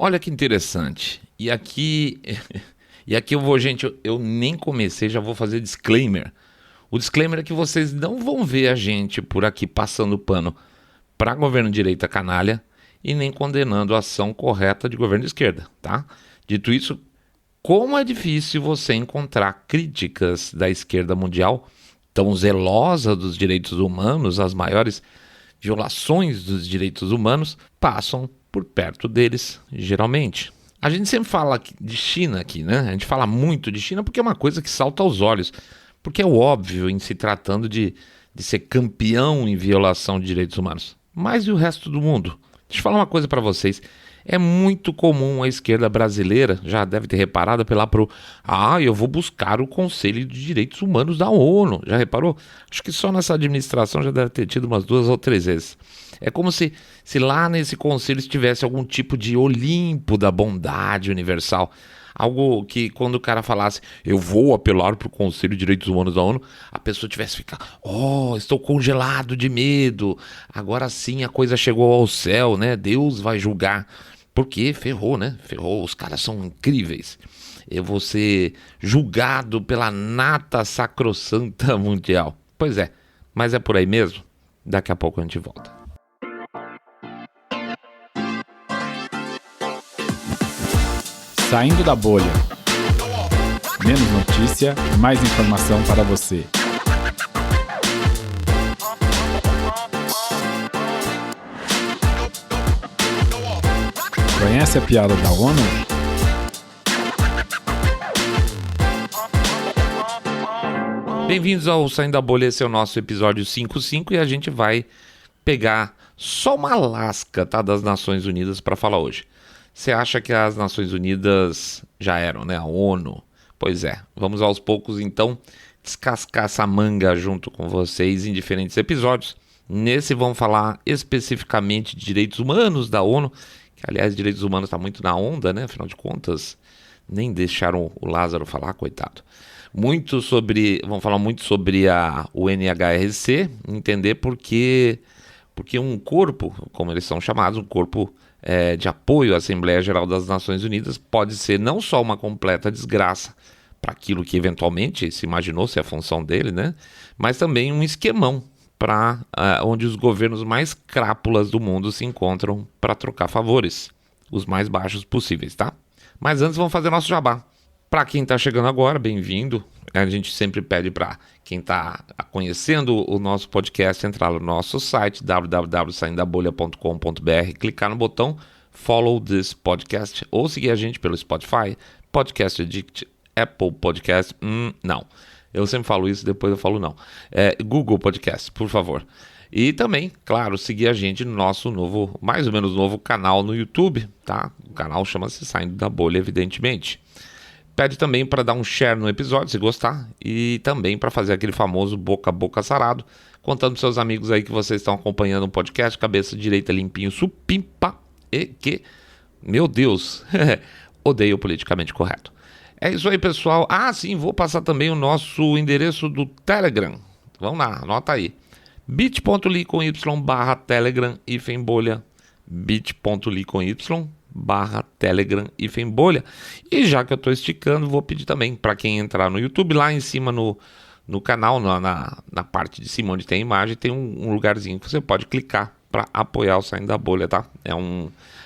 Olha que interessante. E aqui eu vou, gente, eu nem comecei, já vou fazer disclaimer. O disclaimer é que vocês não vão ver a gente por aqui passando pano para governo de direita canalha e nem condenando a ação correta de governo de esquerda, tá? Dito isso, como é difícil você encontrar críticas da esquerda mundial tão zelosa dos direitos humanos, as maiores violações dos direitos humanos passam por perto deles, geralmente. A gente sempre fala de China aqui, né? A gente fala muito de China porque é uma coisa que salta aos olhos, porque é óbvio em se tratando de ser campeão em violação de direitos humanos. Mas e o resto do mundo? Deixa eu falar uma coisa para vocês. É muito comum a esquerda brasileira, já deve ter reparado, apelar para eu vou buscar o Conselho de Direitos Humanos da ONU. Já reparou? Acho que só nessa administração já deve ter tido umas 2 ou 3 vezes. É como se lá nesse conselho estivesse algum tipo de Olimpo da bondade universal. Algo que quando o cara falasse, eu vou apelar para o Conselho de Direitos Humanos da ONU, a pessoa tivesse ficado, estou congelado de medo, agora sim a coisa chegou ao céu, né? Deus vai julgar. Porque ferrou, né? Ferrou, os caras são incríveis. Eu vou ser julgado pela nata sacrossanta mundial. Pois é, mas é por aí mesmo? Daqui a pouco a gente volta. Saindo da bolha. Menos notícia, mais informação para você. Conhece a piada da ONU? Bem-vindos ao Saindo da Bolha, esse é o nosso episódio 55 e a gente vai pegar só uma lasca, tá, das Nações Unidas para falar hoje. Você acha que as Nações Unidas já eram, né? A ONU? Pois é, vamos aos poucos então descascar essa manga junto com vocês em diferentes episódios. Nesse vamos falar especificamente de direitos humanos da ONU, que aliás direitos humanos está muito na onda, né? Afinal de contas, nem deixaram o Lázaro falar, coitado. Vamos falar muito sobre a UNHRC, entender porque um corpo, como eles são chamados, um corpo de apoio à Assembleia Geral das Nações Unidas pode ser não só uma completa desgraça para aquilo que eventualmente se imaginou ser a função dele, né? Mas também um esquemão para onde os governos mais crápulas do mundo se encontram para trocar favores, os mais baixos possíveis, tá? Mas antes vamos fazer nosso jabá. Para quem está chegando agora, bem-vindo. A gente sempre pede para quem está conhecendo o nosso podcast entrar no nosso site www.saindabolha.com.br, clicar no botão Follow this podcast ou seguir a gente pelo Spotify, Podcast Addict, Apple Podcast, não. Eu sempre falo isso, depois eu falo não. Google Podcast, por favor. E também, claro, seguir a gente no nosso novo, mais ou menos novo canal no YouTube, tá? O canal chama-se Saindo da Bolha, evidentemente. Pede também para dar um share no episódio, se gostar, e também para fazer aquele famoso boca a boca sarado, contando para seus amigos aí que vocês estão acompanhando o podcast, cabeça direita limpinho, supimpa, e que, meu Deus, odeio o politicamente correto. É isso aí, pessoal. Sim, vou passar também o nosso endereço do Telegram. Vamos lá, anota aí. bit.ly/Telegram bolha, bit.ly/Telegram bolha. E já que eu estou esticando, vou pedir também para quem entrar no YouTube, lá em cima no canal, na parte de cima onde tem a imagem, tem um lugarzinho que você pode clicar para apoiar o Saindo da Bolha, tá?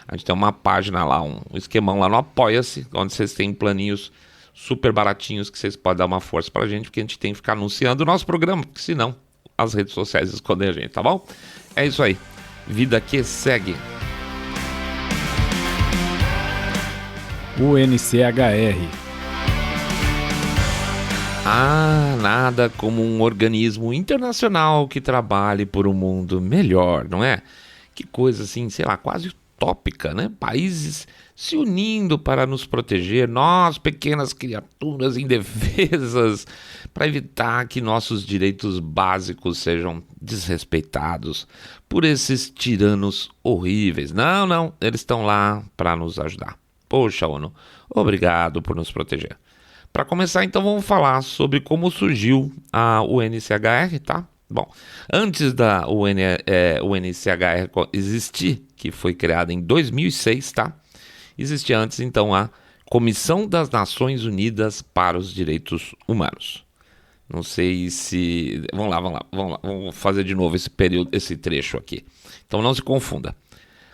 A gente tem uma página lá, um esquemão lá no Apoia-se, onde vocês têm planinhos super baratinhos que vocês podem dar uma força pra gente, porque a gente tem que ficar anunciando o nosso programa, porque senão as redes sociais escondem a gente, tá bom? É isso aí. Vida que segue. UNCHR. Nada como um organismo internacional que trabalhe por um mundo melhor, não é? Que coisa assim, sei lá, quase utópica, né? Países se unindo para nos proteger, nós, pequenas criaturas indefesas, para evitar que nossos direitos básicos sejam desrespeitados por esses tiranos horríveis. Não, eles estão lá para nos ajudar. Poxa, ONU, obrigado por nos proteger. Para começar, então, vamos falar sobre como surgiu a UNCHR, tá? Bom, antes da UNCHR existir, que foi criada em 2006, tá? existia antes então a Comissão das Nações Unidas para os Direitos Humanos. Não sei se... Vamos lá. Vamos fazer de novo esse trecho aqui. Então não se confunda.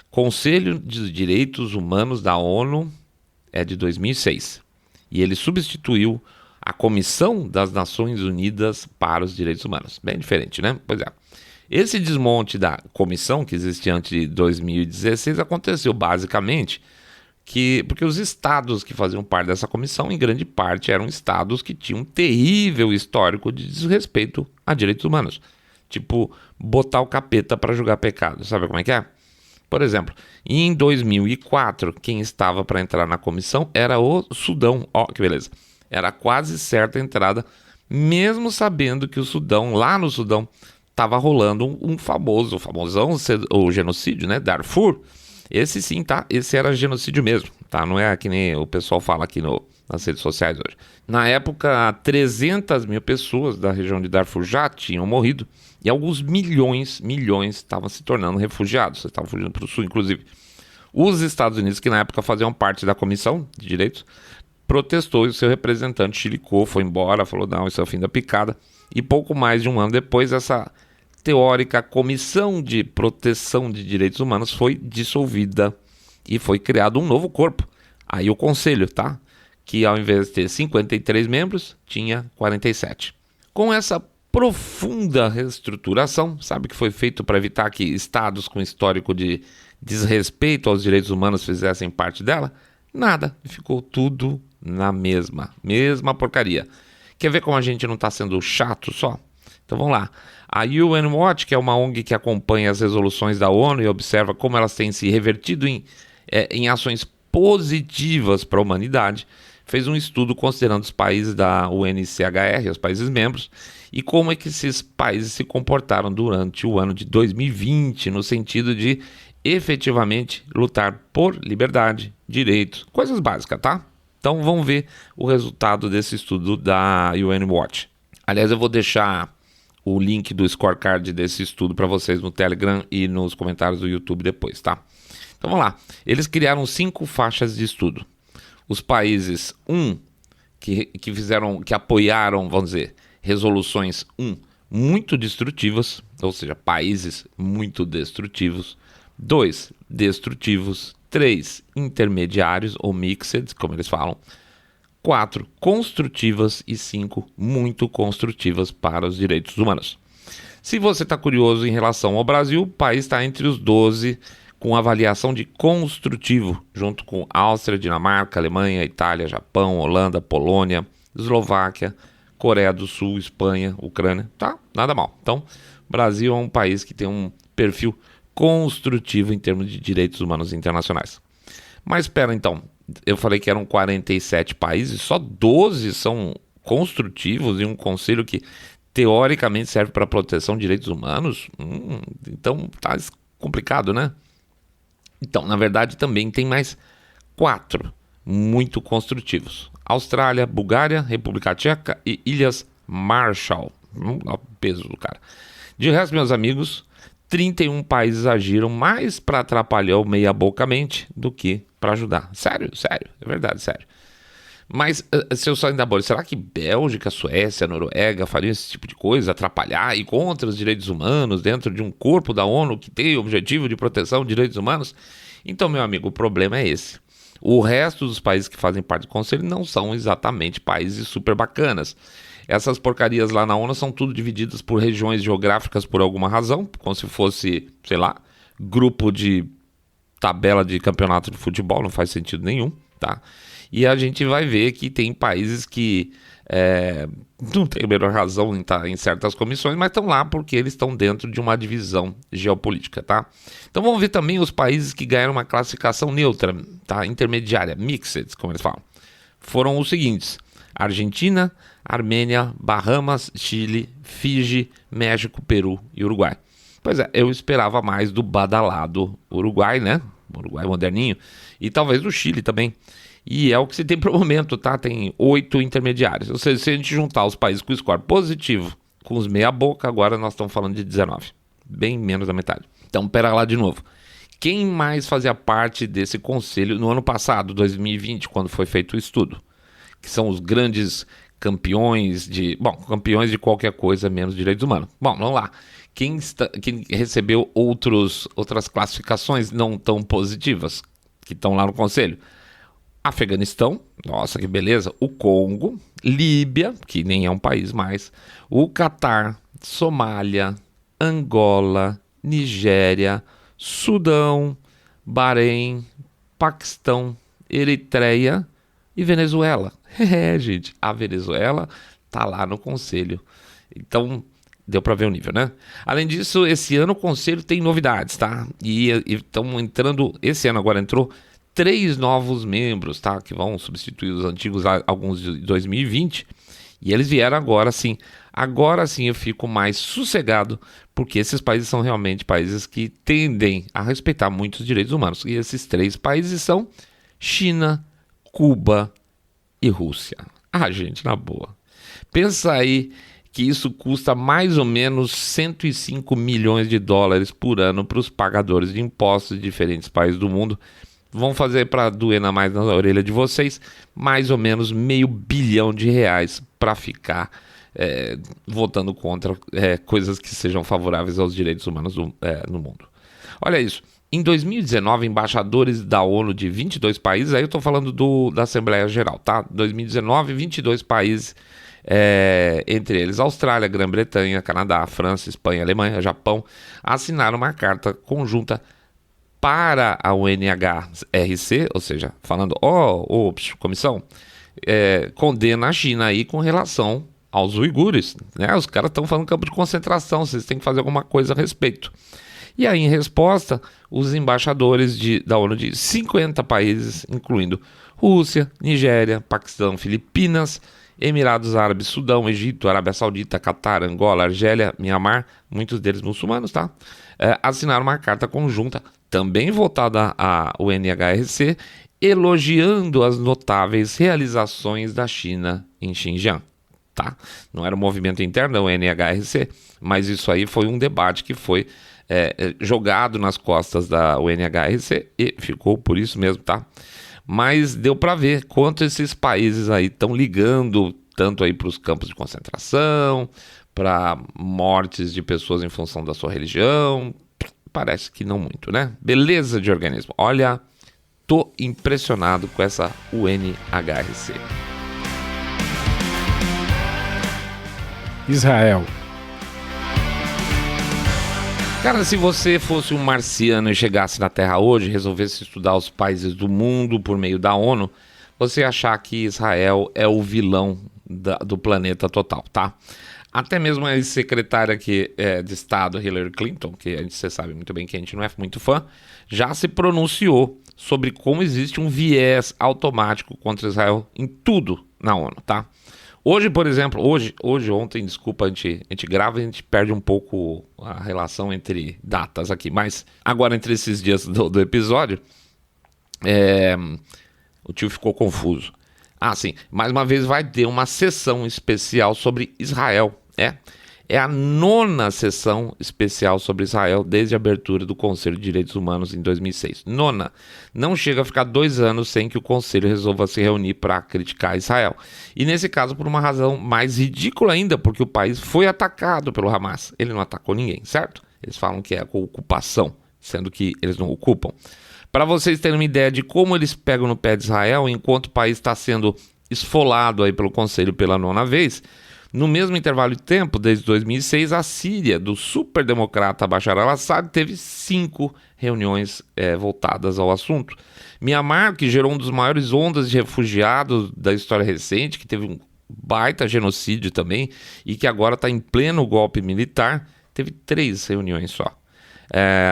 Conselho de Direitos Humanos da ONU é de 2006. E ele substituiu a Comissão das Nações Unidas para os Direitos Humanos. Bem diferente, né? Pois é. Esse desmonte da comissão, que existia antes de 2016, aconteceu basicamente porque os estados que faziam parte dessa comissão, em grande parte, eram estados que tinham um terrível histórico de desrespeito a direitos humanos. Tipo, botar o capeta para julgar pecado. Sabe como é que é? Por exemplo, em 2004, quem estava para entrar na comissão era o Sudão. Ó, que beleza. Era quase certa a entrada, mesmo sabendo que lá no Sudão, estava rolando um famosão, o genocídio, né? Darfur. Esse sim, tá? Esse era genocídio mesmo, tá? Não é que nem o pessoal fala aqui nas redes sociais hoje. Na época, 300 mil pessoas da região de Darfur já tinham morrido e alguns milhões estavam se tornando refugiados. Estavam fugindo para o sul, inclusive. Os Estados Unidos, que na época faziam parte da Comissão de Direitos, protestou e o seu representante chilicou, foi embora, falou, não, isso é o fim da picada. E pouco mais de um ano depois, essa teórica Comissão de Proteção de Direitos Humanos foi dissolvida e foi criado um novo corpo. Aí o Conselho, tá? Que ao invés de ter 53 membros, tinha 47. Com essa profunda reestruturação, sabe que foi feito para evitar que estados com histórico de desrespeito aos direitos humanos fizessem parte dela? Nada, ficou tudo na mesma porcaria. Quer ver como a gente não está sendo chato só? Então vamos lá. A UN Watch, que é uma ONG que acompanha as resoluções da ONU e observa como elas têm se revertido em ações positivas para a humanidade, fez um estudo considerando os países da UNCHR, os países membros, e como é que esses países se comportaram durante o ano de 2020, no sentido de efetivamente lutar por liberdade, direitos, coisas básicas, tá? Então vamos ver o resultado desse estudo da UN Watch. Aliás, eu vou deixar o link do scorecard desse estudo para vocês no Telegram e nos comentários do YouTube depois, tá? Então vamos lá. Eles criaram 5 faixas de estudo. Os países que apoiaram, vamos dizer, resoluções muito destrutivas, ou seja, países muito destrutivos. 2, destrutivos. 3, intermediários ou mixed, como eles falam. 4, construtivas e 5, muito construtivas para os direitos humanos. Se você está curioso em relação ao Brasil, o país está entre os 12 com avaliação de construtivo, junto com Áustria, Dinamarca, Alemanha, Itália, Japão, Holanda, Polônia, Eslováquia, Coreia do Sul, Espanha, Ucrânia. Tá? Nada mal. Então, o Brasil é um país que tem um perfil construtivo em termos de direitos humanos internacionais. Mas espera então, eu falei que eram 47 países, só 12 são construtivos em um conselho que teoricamente serve para proteção de direitos humanos? Então tá complicado, né? Então, na verdade, também tem mais 4 muito construtivos. Austrália, Bulgária, República Tcheca e Ilhas Marshall. Olha o peso do cara. De resto, meus amigos, 31 países agiram mais para atrapalhar o meia-bocamente do que para ajudar. Sério, é verdade, sério. Mas se eu só ainda bolho, será que Bélgica, Suécia, Noruega fariam esse tipo de coisa, atrapalhar e contra os direitos humanos dentro de um corpo da ONU que tem o objetivo de proteção de direitos humanos? Então, meu amigo, o problema é esse. O resto dos países que fazem parte do Conselho não são exatamente países super bacanas. Essas porcarias lá na ONU são tudo divididas por regiões geográficas por alguma razão, como se fosse, sei lá, grupo de tabela de campeonato de futebol, não faz sentido nenhum, tá? E a gente vai ver que tem países que não tem a menor razão em estar em certas comissões, mas estão lá porque eles estão dentro de uma divisão geopolítica, tá? Então vamos ver também os países que ganharam uma classificação neutra, tá? Intermediária, mixed, como eles falam. Foram os seguintes: Argentina, Armênia, Bahamas, Chile, Fiji, México, Peru e Uruguai. Pois é, eu esperava mais do badalado Uruguai, né? Uruguai moderninho. E talvez do Chile também. E é o que se tem para o momento, tá? Tem 8 intermediários. Ou seja, se a gente juntar os países com score positivo com os meia boca, agora nós estamos falando de 19. Bem menos da metade. Então, pera lá de novo. Quem mais fazia parte desse conselho no ano passado, 2020, quando foi feito o estudo? Que são os grandes campeões campeões de qualquer coisa menos direitos humanos. Bom, vamos lá. Quem recebeu outras classificações não tão positivas, que estão lá no conselho? Afeganistão, nossa que beleza, o Congo, Líbia, que nem é um país mais, o Catar, Somália, Angola, Nigéria, Sudão, Bahrein, Paquistão, Eritreia e Venezuela. Gente, a Venezuela tá lá no conselho. Então, deu para ver o nível, né? Além disso, esse ano o conselho tem novidades, tá? E estão entrando, esse ano agora entrou 3 novos membros, tá? Que vão substituir os antigos, alguns de 2020. E eles vieram agora sim. Agora sim eu fico mais sossegado, porque esses países são realmente países que tendem a respeitar muito os direitos humanos. E esses 3 países são China, Cuba e Rússia. Gente, na boa. Pensa aí que isso custa mais ou menos 105 milhões de dólares por ano para os pagadores de impostos de diferentes países do mundo. Vão fazer, para doer mais na orelha de vocês, mais ou menos R$500 bilhão para ficar votando contra coisas que sejam favoráveis aos direitos humanos no mundo. Olha isso. Em 2019, embaixadores da ONU de 22 países, aí eu estou falando da Assembleia Geral, tá? 2019, 22 países, entre eles Austrália, Grã-Bretanha, Canadá, França, Espanha, Alemanha, Japão, assinaram uma carta conjunta para a UNHRC, ou seja, falando, comissão, condena a China aí com relação aos uigures, né? Os caras estão falando campo de concentração, vocês têm que fazer alguma coisa a respeito. E aí, em resposta, os embaixadores da ONU de 50 países, incluindo Rússia, Nigéria, Paquistão, Filipinas, Emirados Árabes, Sudão, Egito, Arábia Saudita, Catar, Angola, Argélia, Mianmar, muitos deles muçulmanos, tá? Assinaram uma carta conjunta, também voltada à UNHRC, elogiando as notáveis realizações da China em Xinjiang, tá? Não era um movimento interno da UNHRC, mas isso aí foi um debate que foi jogado nas costas da UNHRC e ficou por isso mesmo, tá? Mas deu para ver quanto esses países aí estão ligando tanto aí para os campos de concentração, para mortes de pessoas em função da sua religião. Parece que não muito, né? Beleza de organismo. Olha, tô impressionado com essa UNHRC. Israel. Cara, se você fosse um marciano e chegasse na Terra hoje e resolvesse estudar os países do mundo por meio da ONU, você ia achar que Israel é o vilão do planeta total, tá? Até mesmo a secretária de Estado, Hillary Clinton, que você sabe muito bem que a gente não é muito fã, já se pronunciou sobre como existe um viés automático contra Israel em tudo na ONU, tá? Hoje, por exemplo, ontem, desculpa, a gente grava e a gente perde um pouco a relação entre datas aqui, mas agora entre esses dias do episódio, o tio ficou confuso. Sim, mais uma vez vai ter uma sessão especial sobre Israel, É a 9ª sessão especial sobre Israel desde a abertura do Conselho de Direitos Humanos em 2006. 9ª. Não chega a ficar 2 anos sem que o Conselho resolva se reunir para criticar Israel. E nesse caso por uma razão mais ridícula ainda, porque o país foi atacado pelo Hamas. Ele não atacou ninguém, certo? Eles falam que é a ocupação, sendo que eles não ocupam. Para vocês terem uma ideia de como eles pegam no pé de Israel, enquanto o país está sendo esfolado aí pelo Conselho pela 9ª vez, no mesmo intervalo de tempo, desde 2006, a Síria, do superdemocrata Bashar al-Assad, teve 5 reuniões voltadas ao assunto. Mianmar, que gerou um dos maiores ondas de refugiados da história recente, que teve um baita genocídio também, e que agora está em pleno golpe militar, teve 3 reuniões só.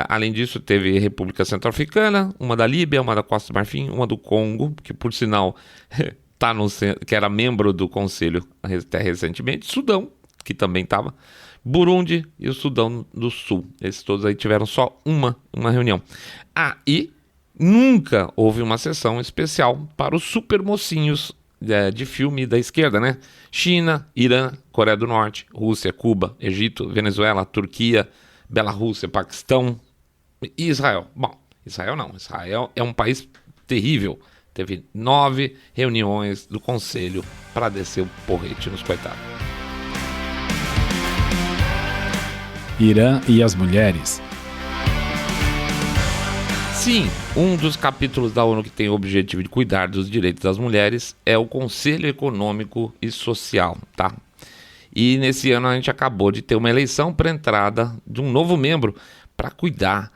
Além disso, teve República Centro-Africana, uma da Líbia, uma da Costa do Marfim, uma do Congo, que por sinal... que era membro do Conselho até recentemente, Sudão, que também estava, Burundi e o Sudão do Sul. Esses todos aí tiveram só uma reunião. E nunca houve uma sessão especial para os super mocinhos de filme da esquerda, né? China, Irã, Coreia do Norte, Rússia, Cuba, Egito, Venezuela, Turquia, Bielorrússia, Paquistão e Israel. Bom, Israel não. Israel é um país terrível. Teve 9 reuniões do conselho para descer o porrete nos coitados. Irã e as mulheres. Sim, um dos capítulos da ONU que tem o objetivo de cuidar dos direitos das mulheres é o Conselho Econômico e Social, tá? E nesse ano a gente acabou de ter uma eleição para a entrada de um novo membro para cuidar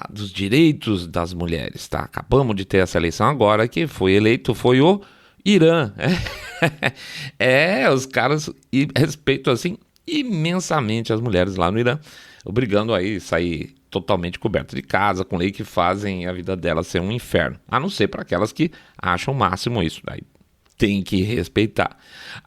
dos direitos das mulheres, tá? Acabamos de ter essa eleição agora, que foi eleito, foi o Irã. Os caras respeitam assim imensamente as mulheres lá no Irã, obrigando aí a sair totalmente cobertas de casa, com lei que fazem a vida delas ser um inferno, a não ser para aquelas que acham o máximo isso, daí tem que respeitar.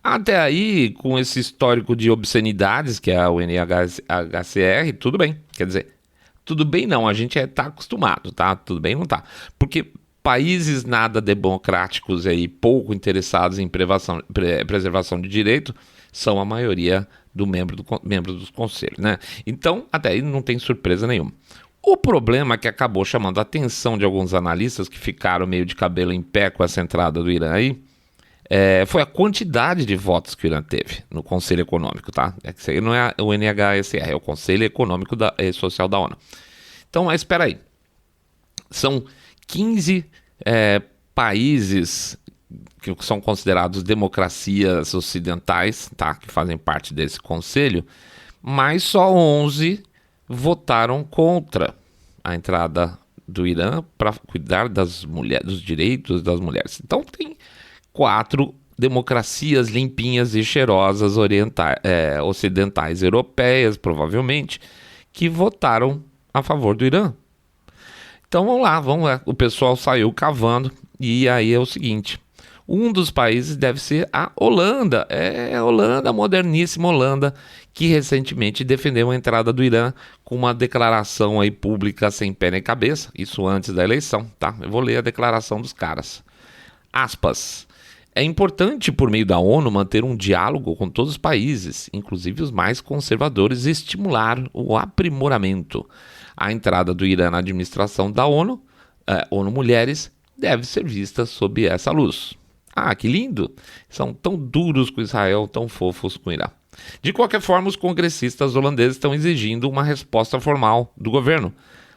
Até aí, com esse histórico de obscenidades, que é o NHCR, tudo bem, quer dizer, tudo bem não, a gente tá acostumado, tá? Tudo bem não tá, porque países nada democráticos aí, pouco interessados em preservação de direito, são a maioria membros dos conselhos, né? Então, até aí não tem surpresa nenhuma. O problema que acabou chamando a atenção de alguns analistas que ficaram meio de cabelo em pé com essa entrada do Irã aí, foi a quantidade de votos que o Irã teve no Conselho Econômico, tá? Isso aí não é o NHCR, é o Conselho Econômico e Social da ONU. Então, mas espera aí. São 15 países que são considerados democracias ocidentais, tá? Que fazem parte desse conselho, mas só 11 votaram contra a entrada do Irã para cuidar dos direitos das mulheres. Então tem 4 democracias limpinhas e cheirosas ocidentais europeias, provavelmente, que votaram a favor do Irã. Então vamos lá. O pessoal saiu cavando e aí é o seguinte: um dos países deve ser a Holanda. A Holanda, a moderníssima Holanda, que recentemente defendeu a entrada do Irã com uma declaração aí pública sem pé nem cabeça, isso antes da eleição, tá? Eu vou ler a declaração dos caras. Aspas. É importante, por meio da ONU, manter um diálogo com todos os países, inclusive os mais conservadores, e estimular o aprimoramento. A entrada do Irã na administração da ONU, ONU Mulheres, deve ser vista sob essa luz. Ah, que lindo! São tão duros com Israel, tão fofos com o Irã. De qualquer forma, os congressistas holandeses estão exigindo uma resposta formal do governo.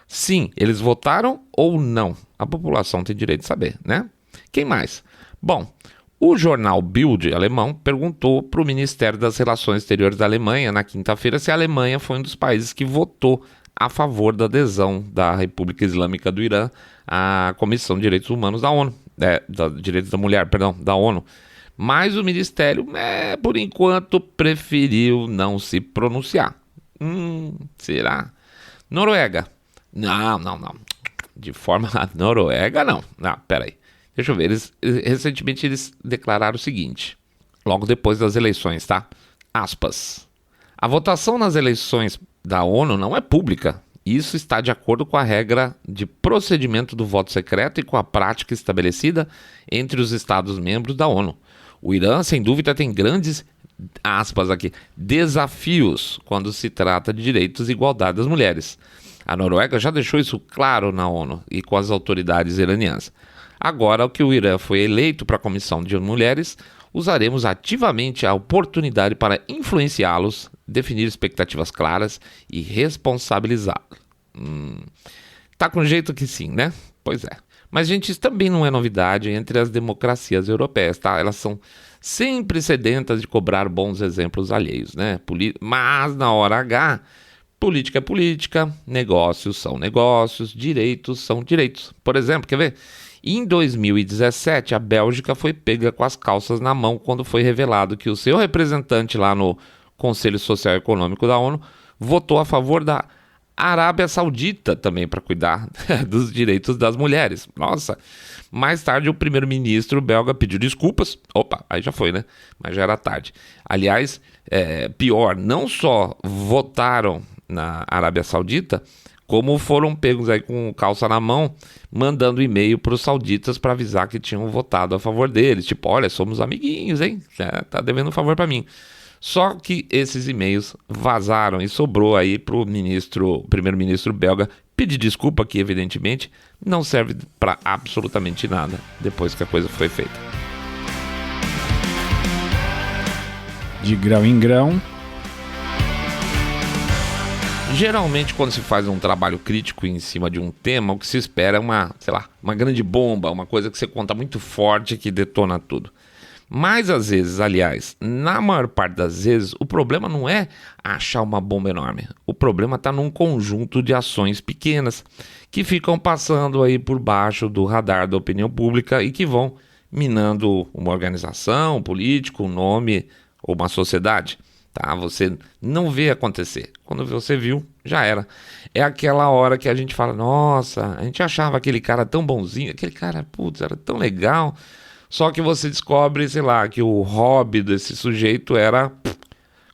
Sim, eles votaram ou não? A população tem direito de saber, né? Quem mais? Bom, o jornal Bild alemão perguntou para o Ministério das Relações Exteriores da Alemanha na quinta-feira se a Alemanha foi um dos países que votou a favor da adesão da República Islâmica do Irã à Comissão de Direitos Humanos da ONU, Direitos da Mulher, da ONU. Mas o Ministério, por enquanto, preferiu não se pronunciar. Será? Noruega. Não. De forma... Noruega, não. Não, peraí. Deixa eu ver. Recentemente eles declararam o seguinte, logo depois das eleições, tá? Aspas. A votação nas eleições da ONU não é pública. Isso está de acordo com a regra de procedimento do voto secreto e com a prática estabelecida entre os Estados-membros da ONU. O Irã, sem dúvida, tem grandes, aspas aqui, desafios quando se trata de direitos e igualdade das mulheres. A Noruega já deixou isso claro na ONU e com as autoridades iranianas. Agora que o Irã foi eleito para a Comissão de Mulheres, usaremos ativamente a oportunidade para influenciá-los, definir expectativas claras e responsabilizá-los. Tá com jeito que sim, né? Pois é. Mas, gente, isso também não é novidade entre as democracias europeias, tá? Elas são sempre sedentas de cobrar bons exemplos alheios, né? Mas, na hora H, política é política, negócios são negócios, direitos são direitos. Por exemplo, quer ver? Em 2017, a Bélgica foi pega com as calças na mão quando foi revelado que o seu representante lá no Conselho Social e Econômico da ONU votou a favor da Arábia Saudita também para cuidar dos direitos das mulheres. Nossa, mais tarde o primeiro-ministro belga pediu desculpas. Opa, aí já foi, né? Mas já era tarde. Aliás, pior, não só votaram na Arábia Saudita, como foram pegos aí com calça na mão, mandando e-mail para os sauditas para avisar que tinham votado a favor deles. Tipo, olha, somos amiguinhos, hein? Tá devendo um favor para mim. Só que esses e-mails vazaram e sobrou aí para o primeiro-ministro belga pedir desculpa, que evidentemente não serve para absolutamente nada depois que a coisa foi feita. De grão em grão. Geralmente, quando se faz um trabalho crítico em cima de um tema, o que se espera é uma grande bomba, uma coisa que você conta muito forte que detona tudo. Mas às vezes, aliás, na maior parte das vezes, o problema não é achar uma bomba enorme. O problema está num conjunto de ações pequenas que ficam passando aí por baixo do radar da opinião pública e que vão minando uma organização, um político, um nome ou uma sociedade. Tá? Você não vê acontecer. Quando você viu, já era. É aquela hora que a gente fala, nossa, a gente achava aquele cara tão bonzinho, aquele cara, putz, era tão legal. Só que você descobre, sei lá, que o hobby desse sujeito era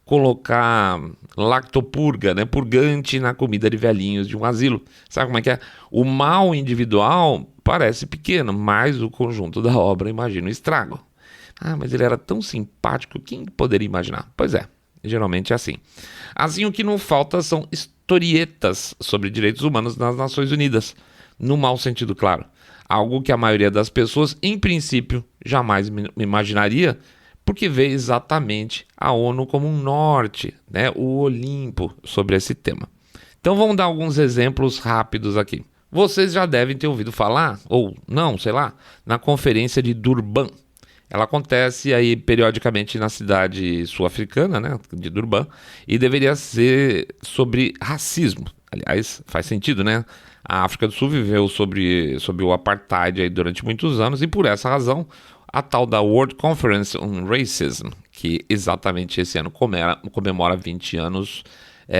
colocar lactopurga, né, purgante na comida de velhinhos de um asilo. Sabe como é que é? O mal individual parece pequeno, mas o conjunto da obra, imagina o estrago. Ah, mas ele era tão simpático, quem poderia imaginar? Pois é. Geralmente é assim. Assim, o que não falta são historietas sobre direitos humanos nas Nações Unidas, no mau sentido, claro. Algo que a maioria das pessoas, em princípio, jamais imaginaria, porque vê exatamente a ONU como um norte, né, o Olimpo, sobre esse tema. Então vamos dar alguns exemplos rápidos aqui. Vocês já devem ter ouvido falar, ou não, sei lá, na Conferência de Durban. Ela acontece aí periodicamente na cidade sul-africana, né, de Durban, e deveria ser sobre racismo. Aliás, faz sentido, né? A África do Sul viveu sob o apartheid aí durante muitos anos e por essa razão a tal da World Conference on Racism, que exatamente esse ano comemora 20 anos,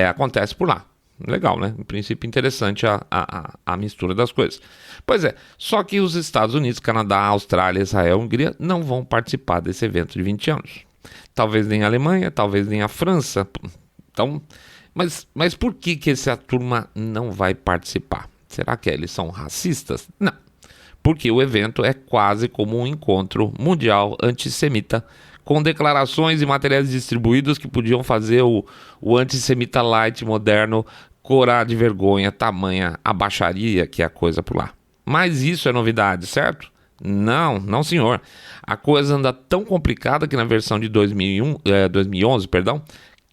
acontece por lá. Legal, né? Em princípio interessante a mistura das coisas. Pois é, só que os Estados Unidos, Canadá, Austrália, Israel, Hungria não vão participar desse evento de 20 anos. Talvez nem a Alemanha, talvez nem a França. Então, mas por que essa turma não vai participar? Será que eles são racistas? Não. Porque o evento é quase como um encontro mundial antissemita, com declarações e materiais distribuídos que podiam fazer o antissemita light moderno corar de vergonha, tamanha a baixaria que é a coisa por lá. Mas isso é novidade, certo? Não senhor. A coisa anda tão complicada que na versão de 2011,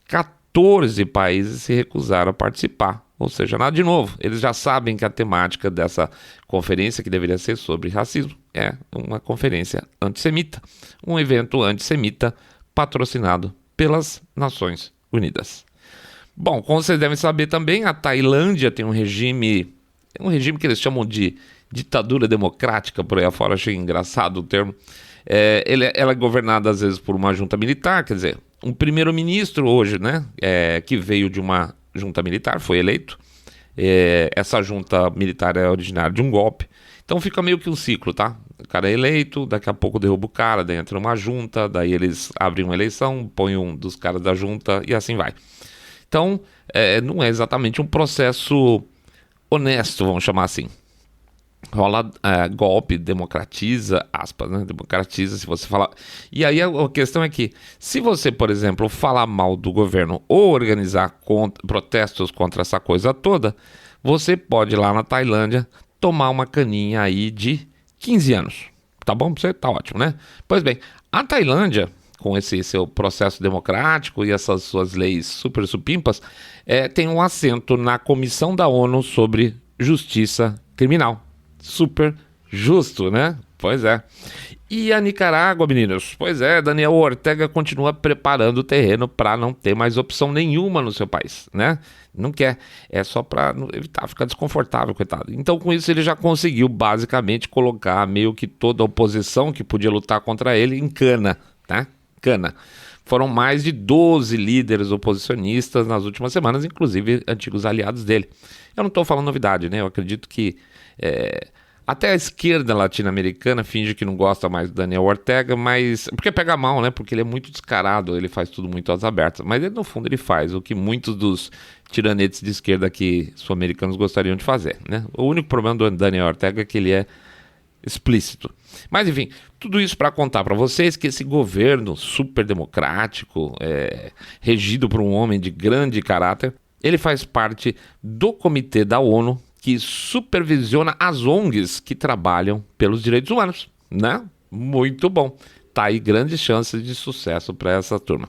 14 países se recusaram a participar. Ou seja, nada de novo. Eles já sabem que a temática dessa conferência, que deveria ser sobre racismo, é uma conferência antissemita. Um evento antissemita patrocinado pelas Nações Unidas. Bom, como vocês devem saber também, a Tailândia tem um regime que eles chamam de ditadura democrática, por aí afora, achei engraçado o termo. Ela é governada às vezes por uma junta militar, quer dizer, um primeiro-ministro hoje, né, que veio de uma junta militar, foi eleito. Essa junta militar é originária de um golpe. Então fica meio que um ciclo, tá? O cara é eleito, daqui a pouco derruba o cara, daí entra uma junta, daí eles abrem uma eleição, põem um dos caras da junta e assim vai. Então, não é exatamente um processo honesto, vamos chamar assim. Rola golpe, democratiza, aspas, né? Democratiza, se você falar. E aí a questão é que, se você, por exemplo, falar mal do governo ou organizar protestos contra essa coisa toda, você pode ir lá na Tailândia tomar uma caninha aí de 15 anos. Tá bom pra você? Tá ótimo, né? Pois bem, a Tailândia, com esse seu processo democrático e essas suas leis super supimpas, tem um assento na Comissão da ONU sobre Justiça Criminal. Super justo, né? Pois é. E a Nicarágua, meninos? Pois é, Daniel Ortega continua preparando o terreno para não ter mais opção nenhuma no seu país, né? Não quer, é só para evitar ficar desconfortável, coitado. Então, com isso, ele já conseguiu basicamente colocar meio que toda a oposição que podia lutar contra ele em cana, tá? Cana. Foram mais de 12 líderes oposicionistas nas últimas semanas, inclusive antigos aliados dele. Eu não estou falando novidade, né? Eu acredito que até a esquerda latino-americana finge que não gosta mais do Daniel Ortega, mas porque pega mal, né? Porque ele é muito descarado, ele faz tudo muito às abertas. Mas ele, no fundo, ele faz o que muitos dos tiranetes de esquerda aqui sul-americanos gostariam de fazer, né? O único problema do Daniel Ortega é que ele é explícito. Mas enfim, tudo isso para contar para vocês que esse governo super democrático, regido por um homem de grande caráter, ele faz parte do comitê da ONU que supervisiona as ONGs que trabalham pelos direitos humanos, né? Muito bom. Tá aí grandes chances de sucesso para essa turma.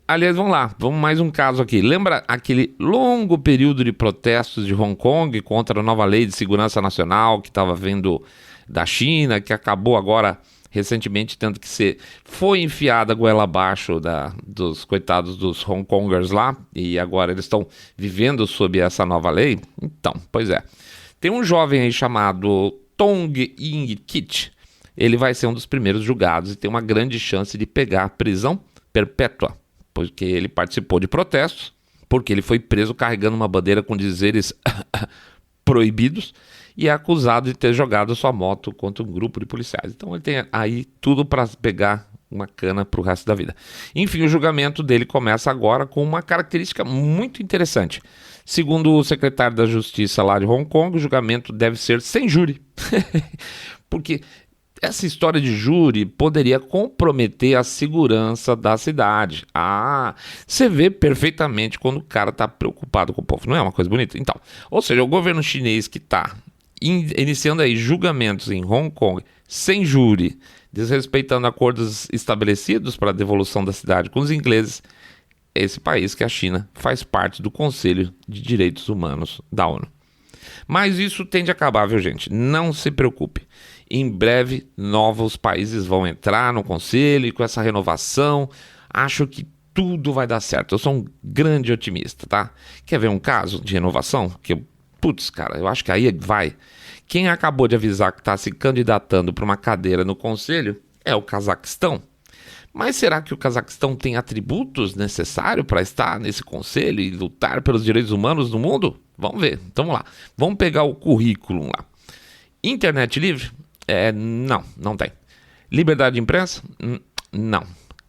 Aliás, vamos mais um caso aqui. Lembra aquele longo período de protestos de Hong Kong contra a nova lei de segurança nacional que estava vindo da China, que acabou agora recentemente tendo que foi enfiada goela abaixo dos coitados dos Hong Kongers lá, e agora eles estão vivendo sob essa nova lei? Então, pois é. Tem um jovem aí chamado Tong Ying Kit. Ele vai ser um dos primeiros julgados e tem uma grande chance de pegar prisão perpétua, porque ele participou de protestos, porque ele foi preso carregando uma bandeira com dizeres proibidos e é acusado de ter jogado sua moto contra um grupo de policiais. Então ele tem aí tudo para pegar uma cana para o resto da vida. Enfim, o julgamento dele começa agora com uma característica muito interessante. Segundo o secretário da Justiça lá de Hong Kong, o julgamento deve ser sem júri. Porque essa história de júri poderia comprometer a segurança da cidade. Você vê perfeitamente quando o cara está preocupado com o povo. Não é uma coisa bonita? Então, ou seja, o governo chinês que está iniciando aí julgamentos em Hong Kong sem júri, desrespeitando acordos estabelecidos para a devolução da cidade com os ingleses, é esse país que a China faz parte do Conselho de Direitos Humanos da ONU. Mas isso tende a acabar, viu, gente? Não se preocupe. Em breve, novos países vão entrar no Conselho e com essa renovação, acho que tudo vai dar certo. Eu sou um grande otimista, tá? Quer ver um caso de renovação? Cara, eu acho que aí vai. Quem acabou de avisar que está se candidatando para uma cadeira no Conselho é o Cazaquistão. Mas será que o Cazaquistão tem atributos necessários para estar nesse Conselho e lutar pelos direitos humanos no mundo? Vamos ver, então vamos lá. Vamos pegar o currículo lá. Internet livre? Não tem. Liberdade de imprensa? Não.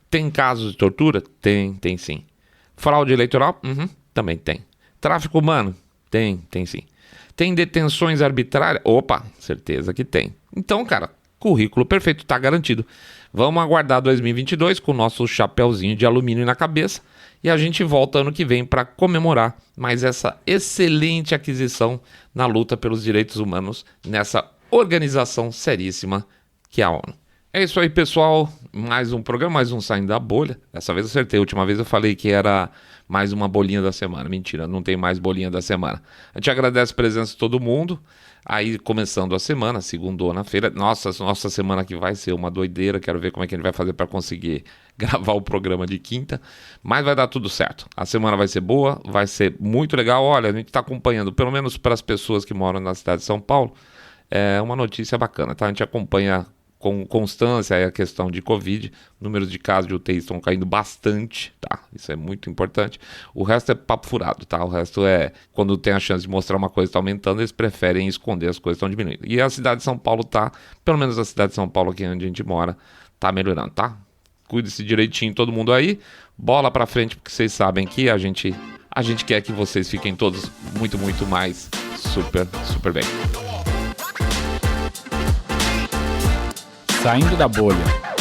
Tem casos de tortura? Tem sim. Fraude eleitoral? Também tem. Tráfico humano? Tem sim. Tem detenções arbitrárias? Opa, certeza que tem. Então, cara, currículo perfeito, está garantido. Vamos aguardar 2022 com o nosso chapéuzinho de alumínio na cabeça e a gente volta ano que vem para comemorar mais essa excelente aquisição na luta pelos direitos humanos nessa organização seríssima que é a ONU. É isso aí, pessoal. Mais um programa, mais um Saindo da Bolha. Dessa vez eu acertei. A última vez eu falei que era mais uma bolinha da semana. Mentira, não tem mais bolinha da semana. A gente agradece a presença de todo mundo. Aí, começando a semana, segunda-feira. Nossa semana que vai ser uma doideira. Quero ver como é que a gente vai fazer para conseguir gravar o programa de quinta. Mas vai dar tudo certo. A semana vai ser boa, vai ser muito legal. Olha, a gente está acompanhando, pelo menos para as pessoas que moram na cidade de São Paulo, é uma notícia bacana, tá? A gente acompanha com constância a questão de Covid, números de casos de UTI estão caindo bastante, tá? Isso é muito importante. O resto é papo furado, tá? O resto é, quando tem a chance de mostrar uma coisa está aumentando, eles preferem esconder as coisas estão diminuindo. E a cidade de São Paulo tá, pelo menos a cidade de São Paulo aqui onde a gente mora, tá melhorando, tá? Cuide-se direitinho todo mundo aí, bola pra frente, porque vocês sabem que a gente quer que vocês fiquem todos muito, muito mais super, super bem. Saindo da Bolha.